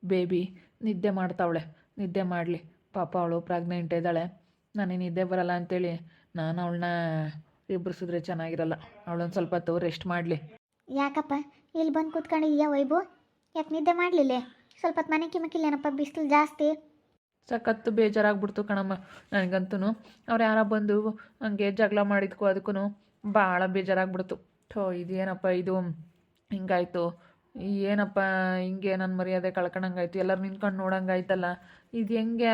Baby ನಿದ್ದೆ ಮಾಡ್ತಾವಳೆ, ನಿದ್ದೆ ಮಾಡಲಿ. ಪಾಪ ಅವಳು ಪ್ರೆಗ್ನೆಂಟ್ ಇದ್ದಾಳೆ. ನನಗೆ ನಿದ್ದೆ ಬರಲ್ಲ ಅಂತೇಳಿ ನಾನು ಅವಳನ್ನ ಇಬ್ಬರಿಸಿದ್ರೆ ಚೆನ್ನಾಗಿರಲ್ಲ. ಅವಳೊಂದು ಸ್ವಲ್ಪ ಹೊತ್ತು ರೆಸ್ಟ್ ಮಾಡಲಿ. ಯಾಕಪ್ಪ ಇಲ್ಲಿ ಬಂದು ಕೂತ್ಕೊಂಡಿದ್ಯಾ ವೈಭು? ಯಾಕೆ ನಿದ್ದೆ ಮಾಡಲಿಲ್ಲ? ಸ್ವಲ್ಪ ಹೊತ್ತು ಮನೆ ಕಿಮ್ಮಕ್ಕಿಲ್ಲೇನಪ್ಪ, ಬಿಸಿಲು ಜಾಸ್ತಿ. ಸಖತ್ತು ಬೇಜಾರಾಗ್ಬಿಡ್ತು ಕಣಮ್ಮ ನನಗಂತೂ. ಅವ್ರು ಯಾರೋ ಬಂದು ಹಂಗೆ ಜಗಳ ಮಾಡಿದ್ಕೋ ಅದಕ್ಕೂ ಭಾಳ ಬೇಜಾರಾಗ್ಬಿಡ್ತು. ಇದೇನಪ್ಪ ಇದು ಹಿಂಗಾಯ್ತು, ಏನಪ್ಪ ಹಿಂಗೆ ನನ್ನ ಮರ್ಯಾದೆ ಕಳ್ಕೊಂಡಂಗಾಯ್ತು, ಎಲ್ಲರೂ ನಿಂತ್ಕೊಂಡು ನೋಡಂಗಾಯ್ತಲ್ಲ, ಇದು ಹೆಂಗೆ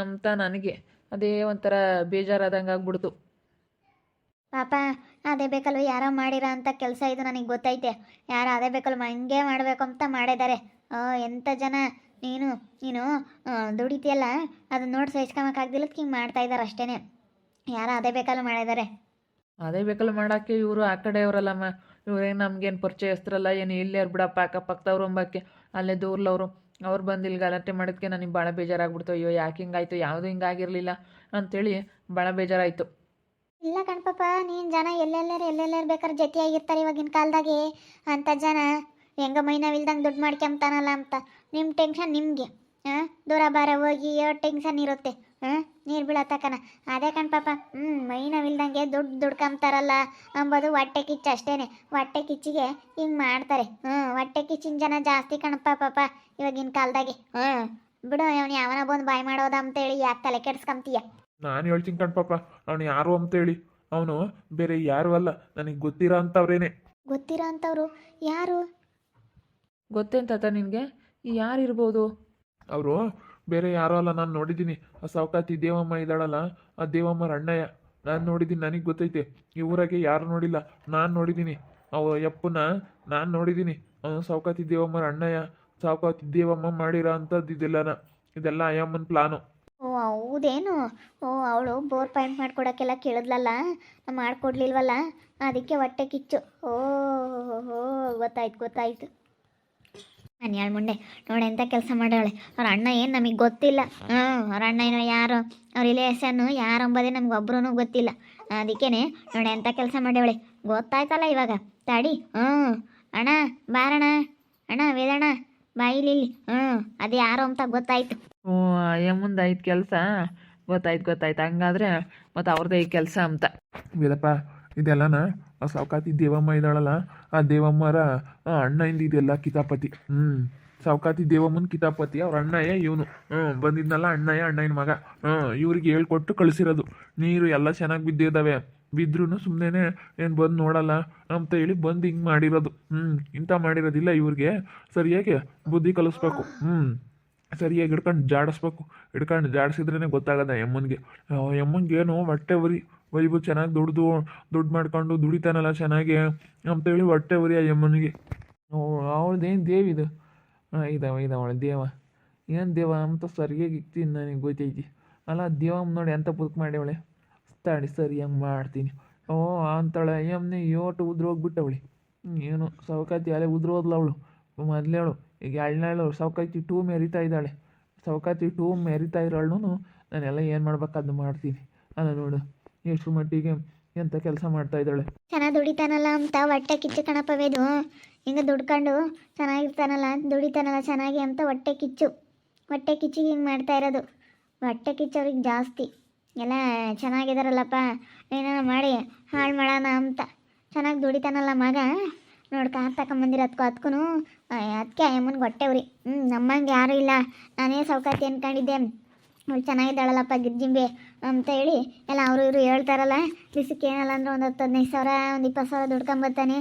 ಅಂತ ನನಗೆ ಅದೇ ಒಂಥರ ಬೇಜಾರಾದಂಗೆ ಆಗ್ಬಿಡ್ತು. ಪಾಪ ಅದೇ ಬೇಕಲ್ವ ಯಾರೋ ಮಾಡಿರೋ ಅಂಥ ಕೆಲಸ ಇದು, ನನಗೆ ಗೊತ್ತೈತೆ. ಯಾರೋ ಅದೇ ಬೇಕಲ್ವ ಹಂಗೆ ಮಾಡಬೇಕು ಅಂತ ಮಾಡಿದ್ದಾರೆ. ಎಂಥ ಜನ. ನೀನು ನೀನು ದುಡಿತೀಯಲ್ಲ, ಅದನ್ನ ನೋಡಿ ಸಹಿಸ್ಕೊಳಕ್ಕಾಗ್ದಿಲ್ಲಕ್ಕೆ ಹಿಂಗೆ ಮಾಡ್ತಾ ಇದ್ದಾರೆ ಅಷ್ಟೇ. ಯಾರೋ ಅದೇ ಬೇಕಲ್ವ ಮಾಡಿದ್ದಾರೆ. ಅದೇ ಬೇಕಲ್ಲ ಮಾಡೋಕ್ಕೆ ಇವರು ಆ ಕಡೆಯವರಲ್ಲಮ್ಮ. ಇವ್ರೇನು ನಮ್ಗೇನು ಪರಿಚಯಸ್ತ್ರಲ್ಲ, ಏನು ಇಲ್ಲೇ ಬಿಡಪ್ಪ ಅಕ್ಕಪಕ್ಕದವ್ರು ಅಂಬಕ್ಕೆ. ಅಲ್ಲೇ ದೂರ್ಲವರು ಅವ್ರು ಬಂದು ಇಲ್ಲಿ ಗಲಾಟೆ ಮಾಡೋದಕ್ಕೆ ನನಗೆ ಭಾಳ ಬೇಜಾರಾಗ್ಬಿಡ್ತು. ಅಯ್ಯೋ ಯಾಕೆ ಹಿಂಗಾಯ್ತು, ಯಾವುದೂ ಹಿಂಗಾಗಿರಲಿಲ್ಲ ಅಂಥೇಳಿ ಭಾಳ ಬೇಜಾರಾಯಿತು. ಇಲ್ಲ ಕಣ್ಪಾಪ, ನೀನು ಜನ ಎಲ್ಲೆಲ್ಲರೂ ಬೇಕಾದ್ರೆ ಜೊತೆಯಾಗಿರ್ತಾರೆ ಇವಾಗಿನ ಕಾಲದಾಗೆ. ಅಂಥ ಜನ ಹೆಂಗ ಮೈ ನೋವಿಲ್ದಂಗೆ ದುಡ್ಡು ಮಾಡ್ಕೊಂತಾನಲ್ಲ ಅಂತ ನಿಮ್ಮ ಟೆನ್ಷನ್ ನಿಮಗೆ. ದೂರ ಬಾರ ಹೋಗಿ ಟೆನ್ಷನ್ ಇರುತ್ತೆ. ನೀರು ಬೀಳತ್ತಕನ ಅದೇ ಕಣ್ಪಾಪ. ಮೈ ನೋವಿಲ್ದಂಗೆ ದುಡ್ಕೊಂತಾರಲ್ಲ ಅಂಬೋದು ಹೊಟ್ಟೆ ಕಿಚ್ಚು ಅಷ್ಟೇ. ಹೊಟ್ಟೆ ಕಿಚ್ಚಿಗೆ ಹಿಂಗೆ ಮಾಡ್ತಾರೆ. ಹೊಟ್ಟೆ ಕಿಚ್ಚಿನ ಜನ ಜಾಸ್ತಿ ಕಣಪ್ಪ ಪಾಪ ಇವಾಗಿನ ಕಾಲದಾಗೆ. ಬಿಡು, ಅವನು ಯಾವನ ಬಂದು ಬಾಯ್ ಮಾಡೋದ ಅಂತೇಳಿ ಯಾಕೆ ತಲೆ ಕೆಡ್ಸ್ಕೊಂತೀಯ? ನಾನು ಹೇಳ್ತೀನಿ ಕಣ್ಪಾಪ, ಅವನು ಯಾರು ಅಂತೇಳಿ. ಅವನು ಬೇರೆ ಯಾರು ಅಲ್ಲ, ನನಗೆ ಗೊತ್ತಿರೋ ಅಂಥವ್ರೇನೆ. ಗೊತ್ತಿರೋ ಅಂಥವ್ರು ಯಾರು? ಗೊತ್ತೇನು ತಾತ ನಿನಗೆ? ಯಾರಿರ್ಬೋದು? ಅವರು ಬೇರೆ ಯಾರೋ ಅಲ್ಲ, ನಾನು ನೋಡಿದ್ದೀನಿ. ಆ ಸಾವುಕಾತಿ ದೇವಮ್ಮ ಇದ್ದಾಳಲ್ಲ, ಆ ದೇವಮ್ಮರ ಅಣ್ಣಯ್ಯ. ನಾನು ನೋಡಿದ್ದೀನಿ, ನನಗೆ ಗೊತ್ತೈತೆ. ಈ ಊರಾಗೆ ಯಾರು ನೋಡಿಲ್ಲ, ನಾನು ನೋಡಿದ್ದೀನಿ. ಅವ ಯಪ್ಪನ ನಾನು ನೋಡಿದ್ದೀನಿ. ಅವನು ಸಾವುಕಾತಿ ದೇವಮ್ಮರ ಅಣ್ಣಯ್ಯ. ಸಾವುಕಾತಿ ದೇವಮ್ಮ ಮಾಡಿರೋ ಅಂಥದ್ದು ಇದೆಲ್ಲ ಅಯ್ಯಮ್ಮನ ಪ್ಲಾನು. ಓ ಹೌದೇನು? ಅವಳು ಬೋರ್ ಪಾಯಿಂಟ್ ಮಾಡ್ಕೊಡೋಕ್ಕೆಲ್ಲ ಕೇಳಿದ್ಲಲ್ಲ, ಮಾಡಿಕೊಡ್ಲಿಲ್ವಲ್ಲ, ಅದಕ್ಕೆ ಹೊಟ್ಟೆ ಕಿಚ್ಚು. ಗೊತ್ತಾಯ್ತು. ನಾನು ಹೇಳ್ ಮುಂಡೆ ನೋಡಿ ಎಂಥ ಕೆಲಸ ಮಾಡವಳೆ. ಅವ್ರ ಅಣ್ಣ ಏನು ನಮಗೆ ಗೊತ್ತಿಲ್ಲ. ಅವ್ರ ಅಣ್ಣ ಏನೋ ಯಾರು, ಅವ್ರ ರಿಲೇಷನ್ನು ಯಾರು ಅಂಬೋದೇ ನಮ್ಗೆ ಒಬ್ರೂ ಗೊತ್ತಿಲ್ಲ. ಅದಕ್ಕೇ ನೋಡಿ ಎಂಥ ಕೆಲಸ ಮಾಡವಳೆ. ಗೊತ್ತಾಯ್ತಲ್ಲ ಇವಾಗ. ತಡಿ. ಅಣ್ಣ ಬಾರಣ್ಣ, ಅಣ್ಣ ವೇದಣ್ಣ ಬಾಯಿಲಿ. ಅದು ಯಾರು ಅಂತ ಗೊತ್ತಾಯ್ತು. ಮುಂದೆ ಐದು ಕೆಲಸ ಗೊತ್ತಾಯ್ತು. ಹಂಗಾದ್ರೆ ಮತ್ತು ಅವ್ರದ್ದೇ ಈ ಕೆಲಸ ಅಂತ. ವೇದಪ್ಪ, ಇದೆಲ್ಲನ ಆ ಸಾವುಕಾತಿ ದೇವಮ್ಮ ಇದ್ದಾಳಲ್ಲ, ಆ ದೇವಮ್ಮರ ಅಣ್ಣಯಿಂದ ಇದೆಲ್ಲ ಕಿತಾಪತಿ. ಸಾವುಕಾತಿ ದೇವಮ್ಮನ ಕಿತಾಪತಿ ಅವ್ರ ಅಣ್ಣಯ್ಯ ಇವನು. ಬಂದಿದ್ನಲ್ಲ ಅಣ್ಣಯ್ಯನ ಮಗ. ಇವ್ರಿಗೆ ಹೇಳ್ಕೊಟ್ಟು ಕಳಿಸಿರೋದು. ನೀರು ಎಲ್ಲ ಚೆನ್ನಾಗಿ ಬಿದ್ದಿದ್ದಾವೆ, ಬಿದ್ರೂ ಸುಮ್ಮನೆ ಏನು ಬಂದು ನೋಡಲ್ಲ ಅಂತ ಹೇಳಿ ಬಂದು ಹಿಂಗೆ ಮಾಡಿರೋದು. ಇಂಥ ಮಾಡಿರೋದಿಲ್ಲ ಇವ್ರಿಗೆ. ಸರಿಯಾಗಿ ಬುದ್ಧಿ ಕಲಿಸ್ಬೇಕು. ಸರಿಯಾಗಿ ಹಿಡ್ಕೊಂಡು ಜಾಡಿಸಿದ್ರೇ ಗೊತ್ತಾಗದ ಎಮ್ಮನಿಗೆ. ಎಮ್ಮನಿಗೇನು ಹೊಟ್ಟೆ ಉರಿ. ವೈಭವ್ ಚೆನ್ನಾಗಿ ದುಡ್ಡು ಮಾಡ್ಕೊಂಡು ದುಡಿತಾನಲ್ಲ ಚೆನ್ನಾಗಿ ಅಂತೇಳಿ ಹೊಟ್ಟೆ ಉರಿ ಆ ಎಮ್ಮನಿಗೆ. ಅವಳದೇನು ದೇವಿದು? ಇದಾವ ಅವಳ ದೇವ. ಏನು ದೇವ ಅಂತ ಸರಿಯಾಗಿ ಇಕ್ತೀನಿ, ನನಗೆ ಗೊತ್ತೈತಿ ಅಲ್ಲ. ದೇವಮ್ಮ ನೋಡಿ ಎಂತ ಬುಕ್ ಮಾಡ್ಯವಳೆ. ತಾಡಿ ಸರಿಯಾಗಿ ಮಾಡ್ತೀನಿ. ಅಂತಾಳೆ ಎಮ್ಮನೆ ಯೋಟು ಉದ್ರೋಗ್ಬಿಟ್ಟವಳಿ. ಏನು ಸೌಕಾತಿ ಅಲ್ಲೇ ಉದ್ರೋದ್ಲ ಅವಳು ಮೊದಲೇಳು. ಈಗ ಎಳ್ನೇಳು ಸೌಕಾತಿ ಟೂ ಮೆರಿತಾ ಇದ್ದಾಳೆ. ಸೌಕಾತಿ ಟೂ ಮೆರಿತಾ ಇರೋಳು ನಾನೆಲ್ಲ ಏನು ಮಾಡ್ಬೇಕು ಅದನ್ನ ಮಾಡ್ತೀನಿ. ಅಲ್ಲ ನೋಡು ಎಷ್ಟು ಮಟ್ಟಿಗೆ ಎಂಥ ಕೆಲಸ ಮಾಡ್ತಾ ಇದ್ದಾಳೆ. ಚೆನ್ನಾಗಿ ದುಡಿತಾನಲ್ಲ ಅಂತ ಹೊಟ್ಟೆ ಕಿಚ್ಚು ಕಣಪವೇದು. ಹಿಂಗೆ ದುಡ್ಕೊಂಡು ಚೆನ್ನಾಗಿರ್ತಾನಲ್ಲ, ದುಡಿತಾನಲ್ಲ ಚೆನ್ನಾಗಿ ಅಂತ ಹೊಟ್ಟೆ ಕಿಚ್ಚಿಗೆ ಹಿಂಗೆ ಮಾಡ್ತಾ ಇರೋದು. ಹೊಟ್ಟೆ ಕಿಚ್ಚು ಅವ್ರಿಗೆ ಜಾಸ್ತಿ. ಎಲ್ಲ ಚೆನ್ನಾಗಿದಾರಲ್ಲಪ್ಪ, ಏನೋ ಮಾಡಿ ಹಾಳು ಮಾಡೋಣ ಅಂತ. ಚೆನ್ನಾಗಿ ದುಡಿತಾನಲ್ಲ ಮಗ. ನೋಡಿ ಕಾರ್ ತಗೊಂಬಂದಿರೋದ್ಕೋ ಅದಕ್ಕೂ ಅದಕ್ಕೆ ಅಮ್ಮನಿಗೆ ಹೊಟ್ಟೆ ಉರಿ. ನಮ್ಮಂಗೆ ಯಾರೂ ಇಲ್ಲ. ನಾನೇ ಸೌಕಾತಿ ಅಂದ್ಕೊಂಡಿದ್ದೆ. ಅವಳು ಚೆನ್ನಾಗಿದ್ದಾಳಲ್ಲಪ್ಪ ಗಿರ್ಜಿಂಬೆ ಅಂತ ಹೇಳಿ ಎಲ್ಲ ಅವರು ಇವರು ಹೇಳ್ತಾರಲ್ಲ. ದಿಸಕ್ಕೆ ಏನಲ್ಲ ಅಂದ್ರೆ ಒಂದು 10-15 ಸಾವಿರ, ಒಂದು 20 ಸಾವಿರ ದುಡ್ಕೊಂಬರ್ತಾನೆ.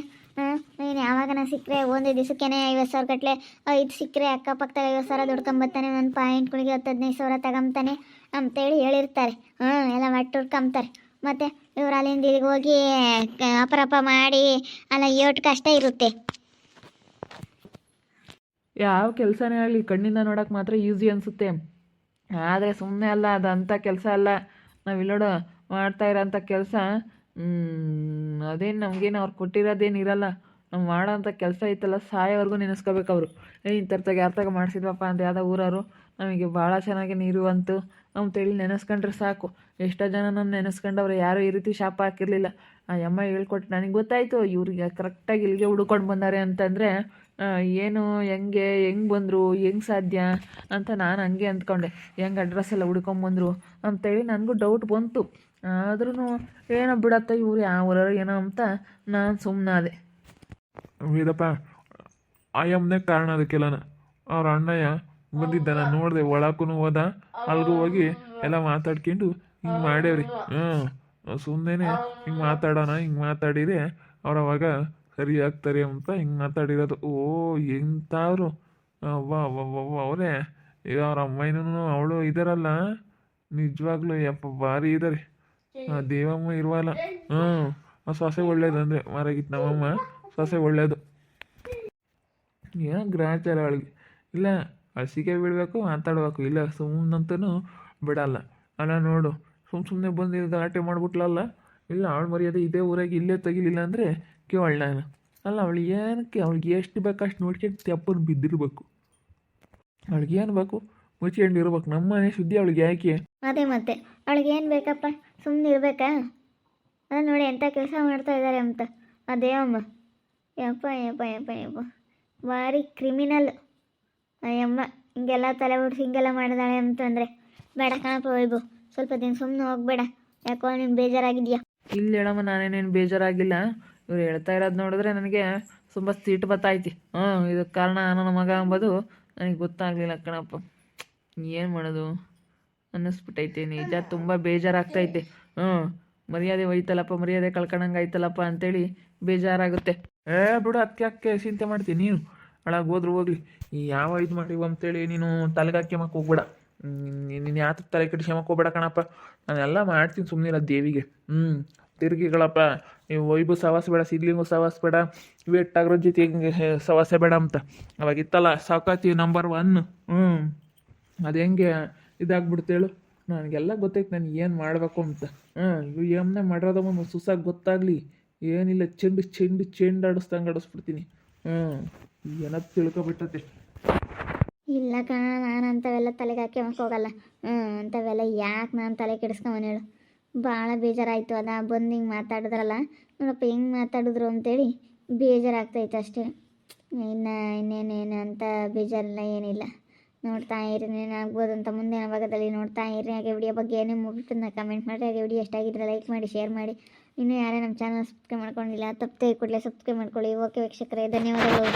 ನೀನು ಯಾವಾಗನ ಸಿಕ್ಕರೆ ಒಂದು ದಿವಸಕ್ಕೇ 50 ಸಾವಿರ ಗಟ್ಟಲೆ, 5 ಸಿಕ್ಕರೆ ಅಕ್ಕಪಕ್ಕದಾಗ 50 ಸಾವಿರ ದುಡ್ಕೊಂಬರ್ತಾನೆ. ನನ್ನ ಪಾಯಿಂಟ್ಗಳಿಗೆ 10-15 ಸಾವಿರ ತಗೊಂತಾನೆ ಅಂತೇಳಿ ಹೇಳಿರ್ತಾರೆ. ಎಲ್ಲ ಒಟ್ಟು ಹುಡ್ಕೊಂತಾರೆ. ಮತ್ತು ಇವ್ರು ಅಲ್ಲಿಂದ ಇಲ್ಲಿಗೆ ಹೋಗಿ ಅಪರಪ ಮಾಡಿ ಅಲ್ಲ ಏಟು ಕಷ್ಟ ಇರುತ್ತೆ. ಯಾವ ಕೆಲಸನೇ ಆಗಲಿ ಕಣ್ಣಿಂದ ನೋಡೋಕೆ ಮಾತ್ರ ಈಸಿ ಅನಿಸುತ್ತೆ, ಆದರೆ ಸುಮ್ಮನೆ ಅಲ್ಲ. ಅದಂಥ ಕೆಲಸ ಅಲ್ಲ. ನಾವು ಇಲ್ಲೋಡು ಮಾಡ್ತಾ ಇರೋಂಥ ಕೆಲಸ ಅದೇನು ನಮಗೇನು ಅವ್ರು ಕೊಟ್ಟಿರೋದೇನು ಇರಲ್ಲ. ನಾವು ಮಾಡೋಂಥ ಕೆಲಸ ಐತಲ್ಲ ಸಾಯೋವರೆಗೂ ನೆನೆಸ್ಕೋಬೇಕು ಅವರು. ಇಂಥರ್ತಾಗ ಯಾರ್ತಾಗ ಮಾಡಿಸಿದ್ವಪ್ಪ ಅಂತ ಯಾವುದೋ ಊರವರು ನಮಗೆ ಭಾಳ ಚೆನ್ನಾಗಿ ನೀರು ಅಂತು ಅಂತೇಳಿ ನೆನೆಸ್ಕೊಂಡ್ರೆ ಸಾಕು. ಎಷ್ಟೋ ಜನ ನಾನು ನೆನೆಸ್ಕೊಂಡವ್ರು ಯಾರೂ ಈ ರೀತಿ ಶಾಪ ಹಾಕಿರಲಿಲ್ಲ. ಆ ಅಮ್ಮ ಹೇಳ್ಕೊಟ್ಟು ನನಗೆ ಗೊತ್ತಾಯಿತು ಇವ್ರಿಗೆ ಕರೆಕ್ಟಾಗಿ ಇಲ್ಲಿಗೆ ಹುಡ್ಕೊಂಡು ಬಂದಾರೆ ಅಂತಂದರೆ ಏನು ಹೆಂಗೆ ಬಂದರು ಹೆಂಗೆ ಸಾಧ್ಯ ಅಂತ ನಾನು ಹಂಗೆ ಅಂದ್ಕೊಂಡೆ, ಹೆಂಗೆ ಅಡ್ರೆಸ್ ಎಲ್ಲ ಹುಡ್ಕೊಂಬಂದರು ಅಂತೇಳಿ ನನಗೂ ಡೌಟ್ ಬಂತು. ಆದ್ರೂ ಏನೋ ಬಿಡತ್ತ ಇವ್ರು ಯಾವ ಊರವ್ರು ಏನೋ ಅಂತ ನಾನು ಸುಮ್ಮನಾದೆ. ವೇದಪ್ಪ ಆಯಮ್ಮನೇ ಕಾರಣ ಅದಕ್ಕೆಲ್ಲನ. ಅವ್ರ ಅಣ್ಣಯ್ಯ ಬಂದಿದ್ದ, ನಾನು ನೋಡಿದೆ, ಒಳಕ್ಕೂ ಹೋದ, ಅಲ್ಗೂ ಹೋಗಿ ಎಲ್ಲ ಮಾತಾಡ್ಕೊಂಡು ಹಿಂಗೆ ಮಾಡ್ಯಾವ್ರಿ. ಸುಮ್ಮನೆ ಹಿಂಗೆ ಮಾತಾಡೋಣ, ಹಿಂಗೆ ಮಾತಾಡಿದ್ರೆ ಅವ್ರು ಅವಾಗ ಸರಿ ಆಗ್ತಾರೆ ಅಂತ ಹಿಂಗೆ ಮಾತಾಡಿರೋದು. ಓ ಎಂಥವ್ರು ಅವರೇ. ಈಗ ಅವ್ರ ಅಮ್ಮನೂ ಅವಳು ಇದಾರಲ್ಲ, ನಿಜವಾಗ್ಲೂ ಯಪ್ಪ ಭಾರಿ ಇದ್ದಾರೆ. ದೇವಮ್ಮ ಇರುವಲ್ಲ. ಸೊಸೆ ಒಳ್ಳೇದು ಅಂದರೆ ಮಾರಾಗಿತ್ತು ನಮ್ಮಮ್ಮ, ಸೊಸೆ ಒಳ್ಳೇದು. ಏನೋ ಗ್ರಾಚಾರ ಅವಳಿಗೆ. ಇಲ್ಲ ಹಸಿಗೆ ಬಿಡಬೇಕು, ಮಾತಾಡ್ಬೇಕು, ಇಲ್ಲ ಸುಮ್ಮನಂತೂ ಬಿಡಲ್ಲ. ಅಲ್ಲ ನೋಡು, ಸುಮ್ಮನೆ ಬಂದು ಗಲಾಟೆ ಮಾಡ್ಬಿಟ್ಲಲ್ಲ. ಇಲ್ಲ ಅವಳು ಮರ್ಯಾದೆ ಇದೇ ಊರಾಗಿ ಇಲ್ಲೇ ತೆಗಿಲಿಲ್ಲ ಅಂದರೆ ಕೇಳ ನಾನು. ಅಲ್ಲ ಅವಳು ಏನಕ್ಕೆ, ಅವಳಿಗೆ ಎಷ್ಟು ಬೇಕು ಅಷ್ಟು ನೋಡ್ಕೊಂಡು ತೆಪ್ಪನ್ನು ಬಿದ್ದಿರ್ಬೇಕು. ಅವಳಿಗೆ ಏನು ಬೇಕು ಮುಚ್ಕೊಂಡು ಇರ್ಬೇಕು. ನಮ್ಮ ಮನೆ ಸುದ್ದಿ ಅವಳಿಗೆ ಯಾಕೆ? ಅದೇ ಮತ್ತೆ ಅವಳಿಗೆ ಏನು ಬೇಕಪ್ಪ, ಸುಮ್ಮನೆ ಇರಬೇಕಾ? ಅದ ನೋಡಿ ಎಂಥ ಕೆಲಸ ಮಾಡ್ತಾ ಇದ್ದಾರೆ ಅಂತ ಅದೇವಮ್ಮ. ಯಪ್ಪ ಯಪ್ಪ ಯಪ್ಪ ಯಪ್ಪ, ಭಾರಿ ಕ್ರಿಮಿನಲ್ ಅಯ್ಯಮ್ಮ. ಹಿಂಗೆಲ್ಲ ತಲೆ ಬಿಡ್ಸಿ ಹಿಂಗೆಲ್ಲ ಮಾಡಿದಾಳೆ ಅಂತಂದರೆ ಬೇಡ ಕಣಪ್ಪ ವೈಭವ್, ಸ್ವಲ್ಪ ದಿನ ಸುಮ್ಮನೆ ಹೋಗ್ಬೇಡ. ಯಾಕೋ ನೀನು ಬೇಜಾರಾಗಿದೆಯಾ? ಇಲ್ಲಿ ಹೇಳಮ್ಮ, ನಾನೇನೇನು ಬೇಜಾರಾಗಿಲ್ಲ. ಇವ್ರು ಹೇಳ್ತಾ ಇರೋದು ನೋಡಿದ್ರೆ ನನಗೆ ತುಂಬ ಸಿಟ್ಟು ಬತ್ತೈತಿ. ಇದಕ್ಕೆ ಕಾರಣ ನನ್ನ ಮಗ ಅಂಬೋದು ನನಗೆ ಗೊತ್ತಾಗಲಿಲ್ಲ ಕಣಪ್ಪ. ಏನು ಮಾಡೋದು ಅನ್ನಿಸ್ಬಿಟ್ಟೈತೆ, ನಿಜ ತುಂಬ ಬೇಜಾರಾಗ್ತೈತೆ. ಮರ್ಯಾದೆ ಹೋಯ್ತಲ್ಲಪ್ಪ, ಮರ್ಯಾದೆ ಕಳ್ಕೊಂಡಂಗೆ ಆಯ್ತಲ್ಲಪ್ಪ ಅಂತೇಳಿ ಬೇಜಾರಾಗುತ್ತೆ. ಬಿಡು, ಅದಕ್ಕೆ ಯಾಕೆ ಚಿಂತೆ ಮಾಡ್ತೀನಿ ನೀನು? ಒಳಗೆ ಹೋದ್ರು ಹೋಗ್ಲಿ, ಯಾವ ಇದು ಮಾಡಿವ ಅಂತೇಳಿ ನೀನು ತಲೆಗಾಕ್ಯಮಕ್ಕೆ ಹೋಗ್ಬೇಡ. ನೀನು ಯಾತ ತಲೆ ಕೆಡಿಸ್ಕೊಂಬಕ್ಕೆ ಹೋಗ್ಬೇಡ ಕಣಪ್ಪ. ನಾನೆಲ್ಲ ಮಾಡ್ತೀನಿ, ಸುಮ್ಮನಿರ ದೇವಿಗೆ. ತಿರುಗಿಗಳಪ್ಪ, ನೀವು ವೈಭವ್ ಸವಾಸ ಬೇಡ, ಸಿದ್ಲಿಂಗು ಸವಾಸ ಬೇಡ, ವೇಟ್ಟಾಗ್ರ ಜೊತೆ ಸವಾಸ ಬೇಡ ಅಂತ ಅವಾಗಿತ್ತಲ್ಲ ಸಾಕಾತಿ ನಂಬರ್ 1. ಅದು ಹೆಂಗೆ ಇದಾಗ್ಬಿಡ್ತೇಳು? ನನಗೆಲ್ಲ ಗೊತ್ತೈತೆ ನಾನು ಏನು ಮಾಡಬೇಕು ಅಂತ. ಇವು ಏಮನೆ ಮಾಡಿರೋದ ಒಂದು ಸುಸಾಗಿ ಗೊತ್ತಾಗಲಿ. ಏನಿಲ್ಲ, ಚೆಂಡು ಆಡಿಸ್ದಂಗೆ ಆಡಿಸ್ಬಿಡ್ತೀನಿ. ಏನದು ತಿಳ್ಕೊಬಿಟ್ಟತೆ. ಇಲ್ಲ ಕಣ, ನಾನು ಅಂಥವೆಲ್ಲ ತಲೆಗೆ ಹಾಕ್ಯಮಕ್ಕೆ ಹೋಗಲ್ಲ. ಅಂಥವೆಲ್ಲ ಯಾಕೆ ನಾನು ತಲೆ ಕೆಡಿಸ್ಕೊಂಬನ ಹೇಳು? ಭಾಳ ಬೇಜಾರಾಯಿತು. ಅದ ಬಂದು ಹಿಂಗೆ ಮಾತಾಡಿದ್ರಲ್ಲ, ನೋಡಪ್ಪ ಹೆಂಗೆ ಮಾತಾಡಿದ್ರು ಅಂತೇಳಿ ಬೇಜಾರಾಗ್ತೈತೆ ಅಷ್ಟೇ. ಇನ್ನೇನೇನು ಅಂತ ಬೇಜಾರಿಲ್ಲ, ಏನಿಲ್ಲ. ನೋಡ್ತಾ ಇರಿ, ಆಗ್ಬೋದು ಅಂತ ಮುಂದಿನ ಭಾಗದಲ್ಲಿ ನೋಡ್ತಾ ಇರಿ. ಹಾಗೆ ವಿಡಿಯೋ ಬಗ್ಗೆ ಏನೇ ಮುಗಿಬಿಟ್ಟು ಕಮೆಂಟ್ ಮಾಡಿ. ಹಾಗೆ ವಿಡಿಯೋ ಎಷ್ಟಾಗಿದ್ರೆ ಲೈಕ್ ಮಾಡಿ, ಶೇರ್ ಮಾಡಿ. ಇನ್ನೂ ಯಾರೇ ನಮ್ಮ ಚಾನಲ್ ಸಬ್ಸ್ಕ್ರೈಬ್ ಮಾಡ್ಕೊಂಡಿಲ್ಲ, ತಪ್ಪದೆ ಕೂಡಲೇ ಸಬ್ಸ್ಕ್ರೈಬ್ ಮಾಡ್ಕೊಳ್ಳಿ. ಓಕೆ ವೀಕ್ಷಕರೇ, ಧನ್ಯವಾದಗಳು.